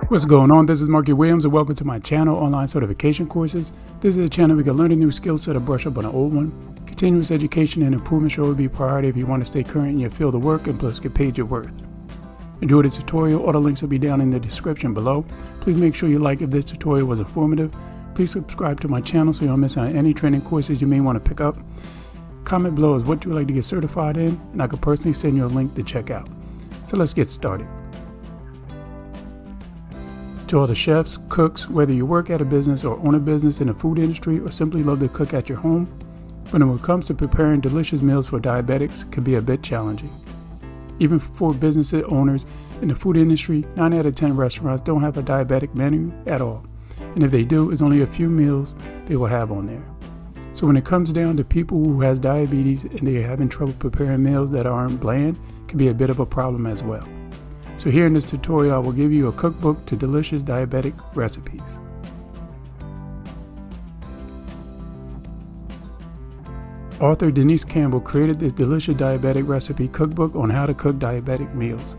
What's going on? This is Markie Williams and welcome to my channel, Online Certification Courses. This is a channel where you can learn a new skill set or brush up on an old one. Continuous education and improvement should always be a priority if you want to stay current in your field of work and plus get paid your worth. Enjoy the tutorial. All the links will be down in the description below. Please make sure you like if this tutorial was informative. Please subscribe to my channel so you don't miss out on any training courses you may want to pick up. Comment below is what you would like to get certified in, and I could personally send you a link to check out. So let's get started. To all the chefs, cooks, whether you work at a business or own a business in the food industry or simply love to cook at your home, when it comes to preparing delicious meals for diabetics, it can be a bit challenging. Even for business owners in the food industry, 9 out of 10 restaurants don't have a diabetic menu at all. And if they do, it's only a few meals they will have on there. So when it comes down to people who has diabetes and they're having trouble preparing meals that aren't bland, it can be a bit of a problem as well. So here in this tutorial, I will give you a cookbook to delicious diabetic recipes. Author Denise Campbell created this delicious diabetic recipe cookbook on how to cook diabetic meals.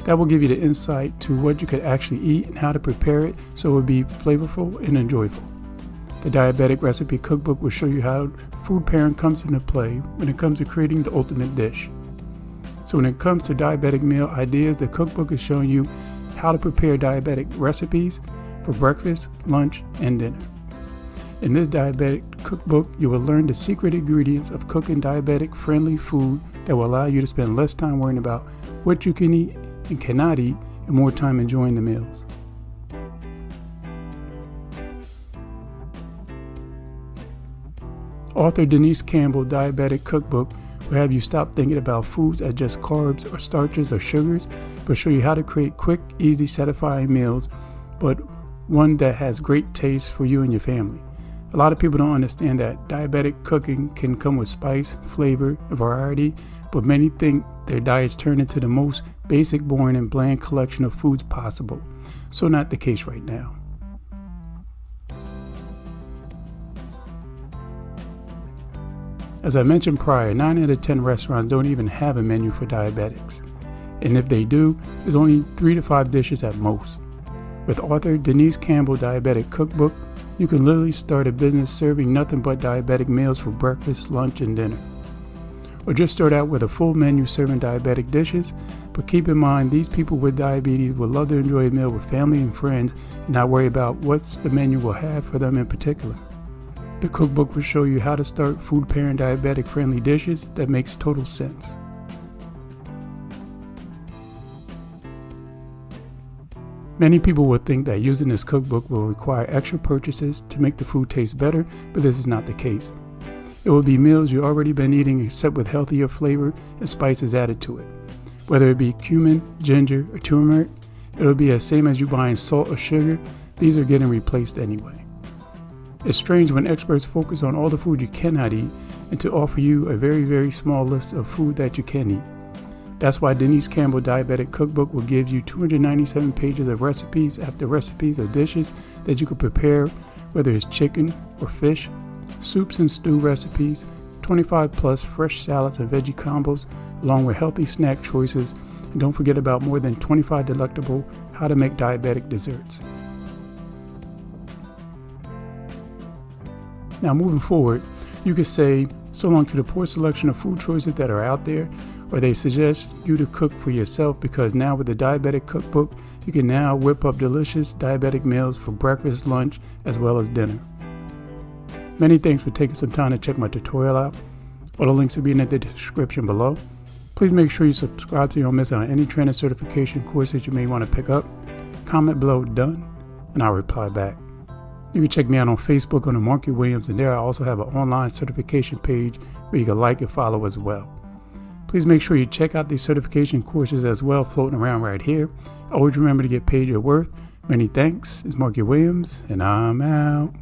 That will give you the insight to what you could actually eat and how to prepare it so it would be flavorful and enjoyable. The diabetic recipe cookbook will show you how food pairing comes into play when it comes to creating the ultimate dish. So when it comes to diabetic meal ideas, the cookbook is showing you how to prepare diabetic recipes for breakfast, lunch, and dinner. In this diabetic cookbook, you will learn the secret ingredients of cooking diabetic-friendly food that will allow you to spend less time worrying about what you can eat and cannot eat and more time enjoying the meals. Author Denise Campbell Diabetic Cookbook will have you stop thinking about foods as just carbs or starches or sugars, but show you how to create quick, easy, satisfying meals, but one that has great taste for you and your family. A lot of people don't understand that diabetic cooking can come with spice, flavor, and variety, but many think their diets turn into the most basic, boring, and bland collection of foods possible. So not the case right now. As I mentioned prior, 9 out of 10 restaurants don't even have a menu for diabetics. And if they do, there's only 3 to 5 dishes at most. With author Denise Campbell Diabetic Cookbook, you can literally start a business serving nothing but diabetic meals for breakfast, lunch, and dinner. Or just start out with a full menu serving diabetic dishes, but keep in mind these people with diabetes would love to enjoy a meal with family and friends and not worry about what's the menu will have for them in particular. The cookbook will show you how to start food pairing diabetic-friendly dishes that makes total sense. Many people will think that using this cookbook will require extra purchases to make the food taste better, but this is not the case. It will be meals you've already been eating except with healthier flavor and spices added to it. Whether it be cumin, ginger, or turmeric, it will be the same as you buying salt or sugar. These are getting replaced anyway. It's strange when experts focus on all the food you cannot eat and to offer you a very, very small list of food that you can eat. That's why Denise Campbell Diabetic Cookbook will give you 297 pages of recipes after recipes of dishes that you can prepare, whether it's chicken or fish, soups and stew recipes, 25 plus fresh salads and veggie combos, along with healthy snack choices, and don't forget about more than 25 delectable how to make diabetic desserts. Now moving forward, you could say so long to the poor selection of food choices that are out there, or they suggest you to cook for yourself because now with the diabetic cookbook, you can now whip up delicious diabetic meals for breakfast, lunch, as well as dinner. Many thanks for taking some time to check my tutorial out. All the links will be in the description below. Please make sure you subscribe so you don't miss out on any training certification courses you may want to pick up. Comment below done, and I'll reply back. You can check me out on Facebook under Markie Williams, and there I also have an online certification page where you can like and follow as well. Please make sure you check out these certification courses as well floating around right here. Always remember to get paid your worth. Many thanks. It's Markie Williams, and I'm out.